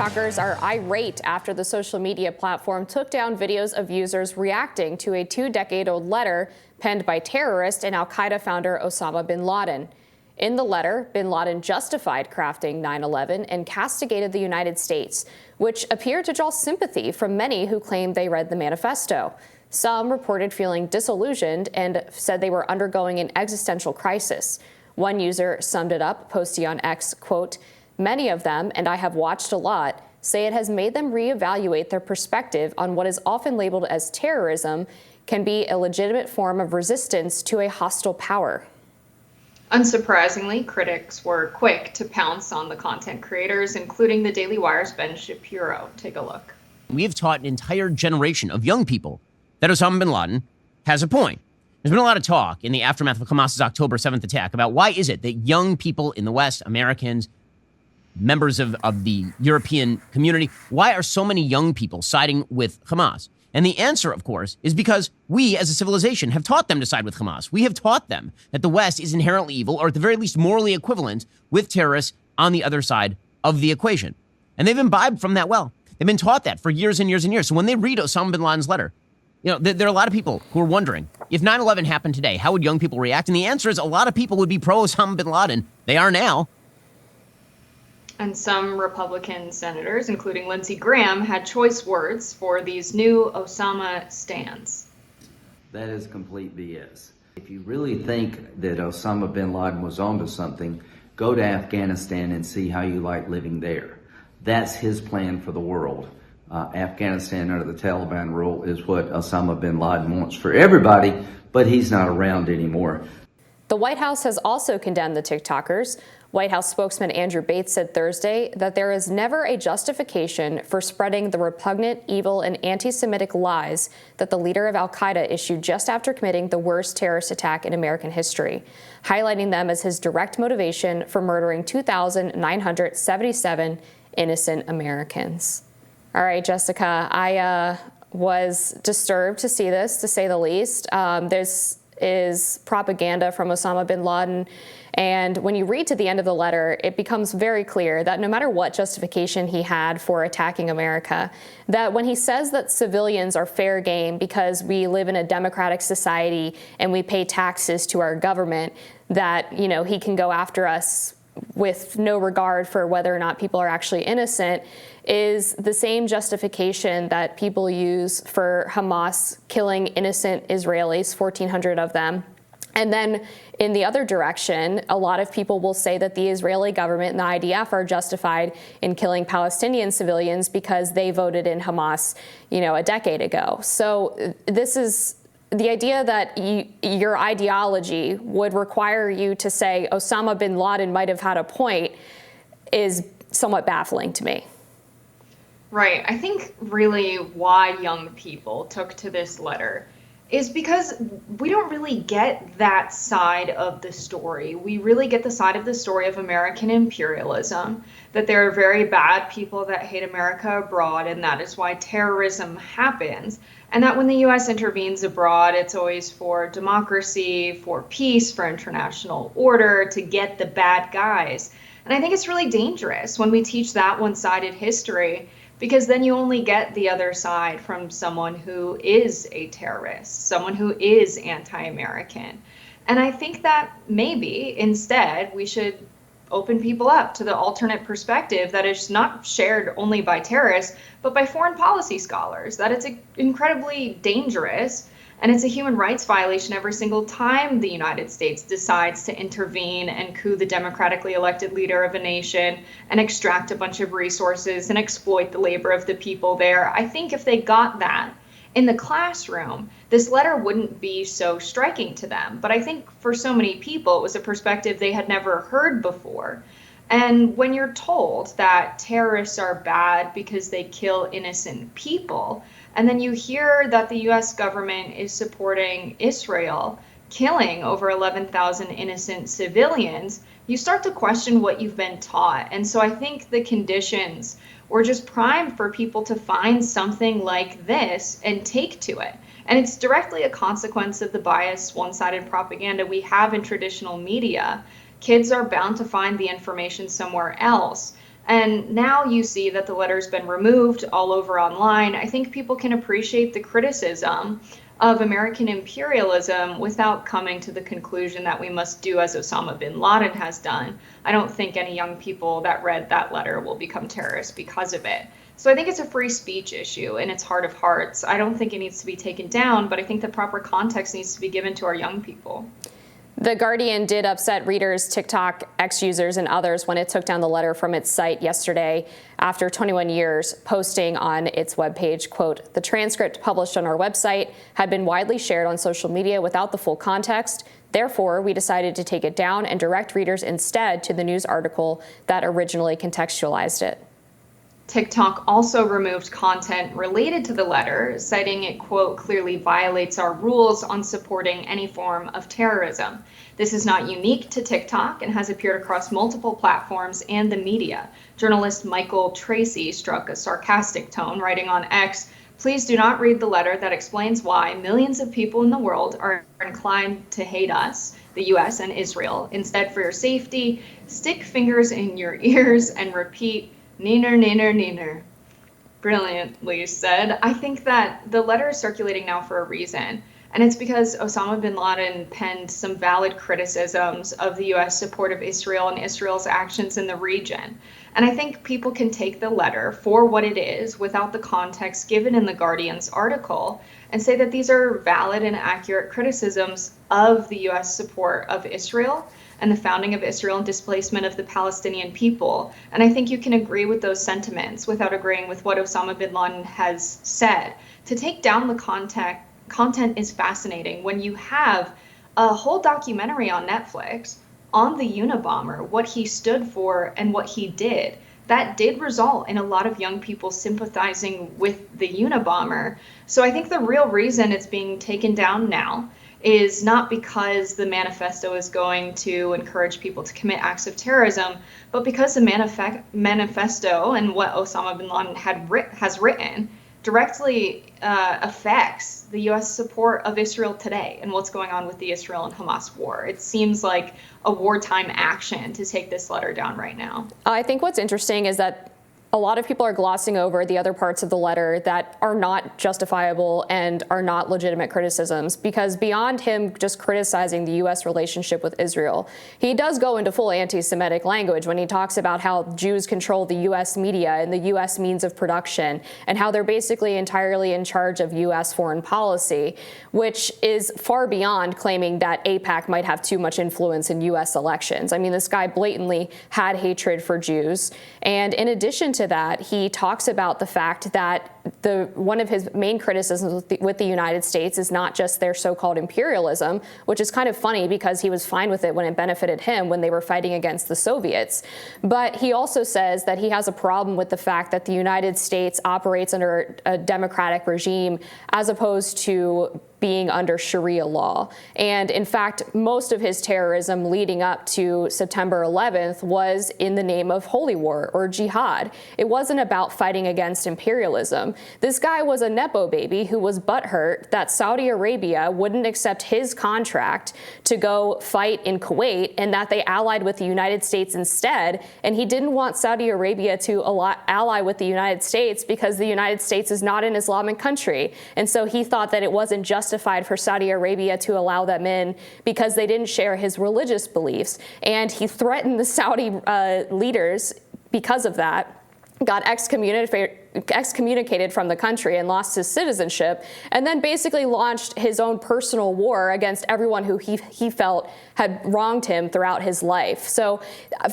TikTokers are irate after the social media platform took down videos of users reacting to a 2-decade-old letter penned by terrorist and al-Qaeda founder Osama Bin Laden. In the letter, Bin Laden justified crafting 9/11 and castigated the United States, which appeared to draw sympathy from many who claimed they read the manifesto. Some reported feeling disillusioned and said they were undergoing an existential crisis. One user summed it up, posting on X, quote, "Many of them, and I have watched a lot, say it has made them reevaluate their perspective on what is often labeled as terrorism can be a legitimate form of resistance to a hostile power." Unsurprisingly, critics were quick to pounce on the content creators, including the Daily Wire's Ben Shapiro. Take a look. We have taught an entire generation of young people that Osama bin Laden has a point. There's been a lot of talk in the aftermath of Hamas's October 7th attack about why is it that young people in the West, Americans, members of the European community, why are so many young people siding with Hamas? And the answer, of course, is because we as a civilization have taught them to side with Hamas. We have taught them that the West is inherently evil, or at the very least morally equivalent with terrorists on the other side of the equation. And they've imbibed from that well. They've been taught that for years and years and years. So when they read Osama bin Laden's letter, there are a lot of people who are wondering, if 9/11 happened today, how would young people react? And the answer is a lot of people would be pro-Osama bin Laden. They are now. And some Republican senators, including Lindsey Graham, had choice words for these new Osama stands. That is complete BS. If you really think that Osama bin Laden was onto something, go to Afghanistan and see how you like living there. That's his plan for the world. Afghanistan under the Taliban rule is what Osama bin Laden wants for everybody, but he's not around anymore. The White House has also condemned the TikTokers. White House spokesman Andrew Bates said Thursday that there is never a justification for spreading the repugnant, evil, and anti-Semitic lies that the leader of al-Qaeda issued just after committing the worst terrorist attack in American history, highlighting them as his direct motivation for murdering 2,977 innocent Americans. All right, Jessica, I was disturbed to see this, to say the least. This is propaganda from Osama bin Laden. And when you read to the end of the letter, it becomes very clear that no matter what justification he had for attacking America, that when he says that civilians are fair game because we live in a democratic society and we pay taxes to our government, that, he can go after us with no regard for whether or not people are actually innocent, is the same justification that people use for Hamas killing innocent Israelis, 1,400 of them. And then in the other direction, a lot of people will say that the Israeli government and the IDF are justified in killing Palestinian civilians because they voted in Hamas, a decade ago. So this is the idea that your ideology would require you to say Osama bin Laden might have had a point is somewhat baffling to me. Right. I think really why young people took to this letter is because we don't really get that side of the story. We really get the side of the story of American imperialism, that there are very bad people that hate America abroad, and that is why terrorism happens. And that when the U.S. intervenes abroad, it's always for democracy, for peace, for international order, to get the bad guys. And I think it's really dangerous when we teach that one-sided history, because then you only get the other side from someone who is a terrorist, someone who is anti-American. And I think that maybe instead we should open people up to the alternate perspective that is not shared only by terrorists, but by foreign policy scholars, that it's incredibly dangerous and it's a human rights violation every single time the United States decides to intervene and coup the democratically elected leader of a nation and extract a bunch of resources and exploit the labor of the people there. I think if they got that in the classroom, this letter wouldn't be so striking to them. But I think for so many people, it was a perspective they had never heard before. And when you're told that terrorists are bad because they kill innocent people, and then you hear that the US government is supporting Israel, killing over 11,000 innocent civilians, you start to question what you've been taught. And so I think the conditions were just primed for people to find something like this and take to it. And it's directly a consequence of the biased, one-sided propaganda we have in traditional media. Kids are bound to find the information somewhere else. And now you see that the letter's been removed all over online. I think people can appreciate the criticism of American imperialism without coming to the conclusion that we must do as Osama bin Laden has done. I don't think any young people that read that letter will become terrorists because of it. So I think it's a free speech issue in its heart of hearts. I don't think it needs to be taken down, but I think the proper context needs to be given to our young people. The Guardian did upset readers, TikTok, X users, and others when it took down the letter from its site yesterday after 21 years, posting on its webpage, quote, "The transcript published on our website had been widely shared on social media without the full context. Therefore, we decided to take it down and direct readers instead to the news article that originally contextualized it." TikTok also removed content related to the letter, citing it, quote, "clearly violates our rules on supporting any form of terrorism." This is not unique to TikTok and has appeared across multiple platforms and the media. Journalist Michael Tracy struck a sarcastic tone, writing on X, "Please do not read the letter that explains why millions of people in the world are inclined to hate us, the US and Israel. Instead, for your safety, stick fingers in your ears and repeat, neener, neener, neener." Brilliantly said. I think that the letter is circulating now for a reason, and it's because Osama bin Laden penned some valid criticisms of the US support of Israel and Israel's actions in the region. And I think people can take the letter for what it is without the context given in the Guardian's article and say that these are valid and accurate criticisms of the US support of Israel and the founding of Israel and displacement of the Palestinian people. And I think you can agree with those sentiments without agreeing with what Osama bin Laden has said. To take down the content is fascinating when you have a whole documentary on Netflix on the Unabomber, what he stood for and what he did. That did result in a lot of young people sympathizing with the Unabomber. So I think the real reason it's being taken down now is not because the manifesto is going to encourage people to commit acts of terrorism, but because the manifesto and what Osama bin Laden has written directly affects the U.S. support of Israel today and what's going on with the Israel and Hamas war. It seems like a wartime action to take this letter down right now. I think what's interesting is that a lot of people are glossing over the other parts of the letter that are not justifiable and are not legitimate criticisms, because beyond him just criticizing the U.S. relationship with Israel, he does go into full anti-Semitic language when he talks about how Jews control the U.S. media and the U.S. means of production and how they're basically entirely in charge of U.S. foreign policy, which is far beyond claiming that AIPAC might have too much influence in U.S. elections. I mean, this guy blatantly had hatred for Jews. And in addition to that, he talks about the fact that one of his main criticisms with the United States is not just their so-called imperialism, which is kind of funny because he was fine with it when it benefited him when they were fighting against the Soviets. But he also says that he has a problem with the fact that the United States operates under a democratic regime as opposed to being under Sharia law. And in fact, most of his terrorism leading up to September 11th was in the name of holy war or jihad. It wasn't about fighting against imperialism. This guy was a Nepo baby who was butthurt that Saudi Arabia wouldn't accept his contract to go fight in Kuwait and that they allied with the United States instead. And he didn't want Saudi Arabia to ally with the United States because the United States is not an Islamic country. And so he thought that it wasn't justified for Saudi Arabia to allow them in because they didn't share his religious beliefs. And he threatened the Saudi leaders because of that, got excommunicated from the country and lost his citizenship, and then basically launched his own personal war against everyone who he felt had wronged him throughout his life. So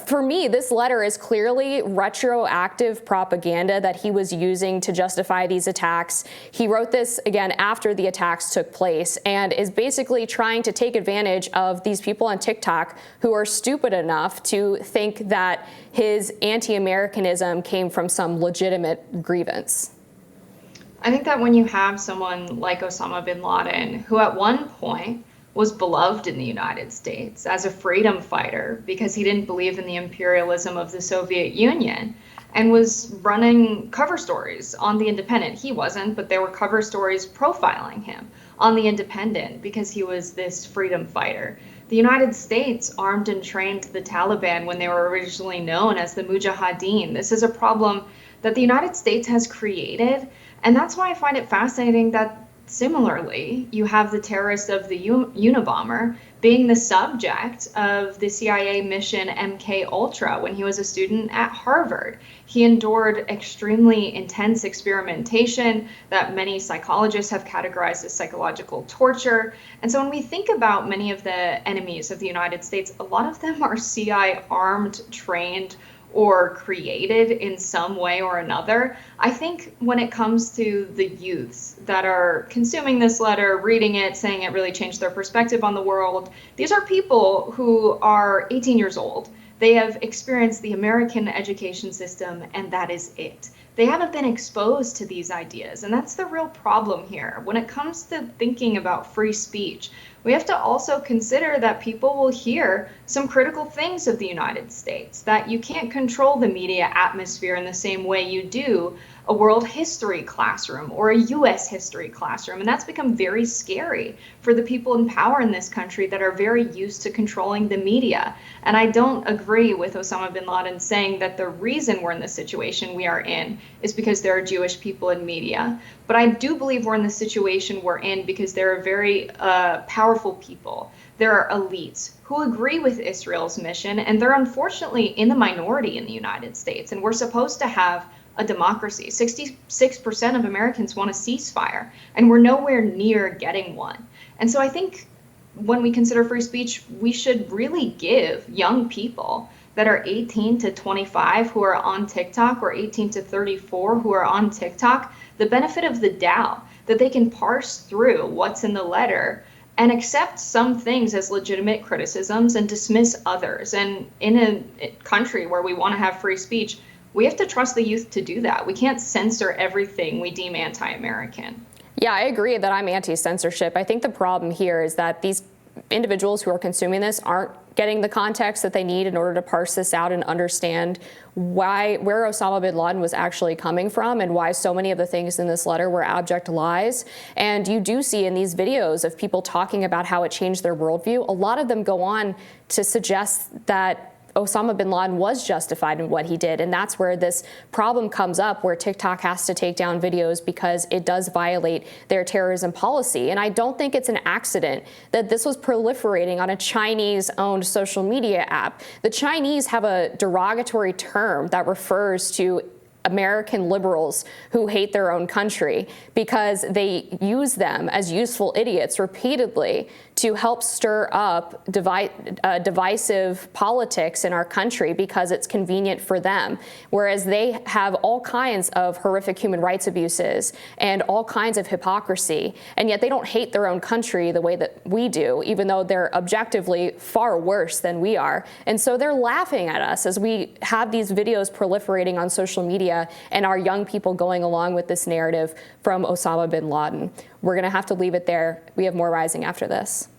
for me, this letter is clearly retroactive propaganda that he was using to justify these attacks. He wrote this, again, after the attacks took place and is basically trying to take advantage of these people on TikTok who are stupid enough to think that his anti-Americanism came from some legitimate grievance. I think that when you have someone like Osama bin Laden, who at one point was beloved in the United States as a freedom fighter because he didn't believe in the imperialism of the Soviet Union and was running cover stories on The Independent. He wasn't, but there were cover stories profiling him on The Independent because he was this freedom fighter. The United States armed and trained the Taliban when they were originally known as the Mujahideen. This is a problem that the United States has created, and that's why I find it fascinating that similarly, you have the terrorist of the Unabomber being the subject of the CIA mission MK Ultra when he was a student at Harvard. He endured extremely intense experimentation that many psychologists have categorized as psychological torture. And so when we think about many of the enemies of the United States, a lot of them are CIA armed, trained, or created in some way or another. I think when it comes to the youths that are consuming this letter, reading it, saying it really changed their perspective on the world, these are people who are 18 years old. They have experienced the American education system, and that is it. They haven't been exposed to these ideas, and that's the real problem here. When it comes to thinking about free speech, we have to also consider that people will hear some critical things of the United States, that you can't control the media atmosphere in the same way you do a world history classroom or a US history classroom. And that's become very scary for the people in power in this country that are very used to controlling the media. And I don't agree with Osama bin Laden saying that the reason we're in the situation we are in is because there are Jewish people in media. But I do believe we're in the situation we're in because there are very powerful people. There are elites who agree with Israel's mission, and they're unfortunately in the minority in the United States. And we're supposed to have a democracy. 66% of Americans want a ceasefire, and we're nowhere near getting one. And so I think when we consider free speech, we should really give young people that are 18 to 25 who are on TikTok or 18 to 34 who are on TikTok the benefit of the doubt, that they can parse through what's in the letter and accept some things as legitimate criticisms and dismiss others. And in a country where we want to have free speech, we have to trust the youth to do that. We can't censor everything we deem anti-American. Yeah, I agree that I'm anti-censorship. I think the problem here is that these individuals who are consuming this aren't getting the context that they need in order to parse this out and understand where Osama bin Laden was actually coming from and why so many of the things in this letter were abject lies. And you do see in these videos of people talking about how it changed their worldview, a lot of them go on to suggest that Osama bin Laden was justified in what he did. And that's where this problem comes up, where TikTok has to take down videos because it does violate their terrorism policy. And I don't think it's an accident that this was proliferating on a Chinese-owned social media app. The Chinese have a derogatory term that refers to American liberals who hate their own country because they use them as useful idiots repeatedly to help stir up divisive politics in our country because it's convenient for them, whereas they have all kinds of horrific human rights abuses and all kinds of hypocrisy, and yet they don't hate their own country the way that we do, even though they're objectively far worse than we are. And so they're laughing at us as we have these videos proliferating on social media and our young people going along with this narrative from Osama bin Laden. We're going to have to leave it there. We have more rising after this.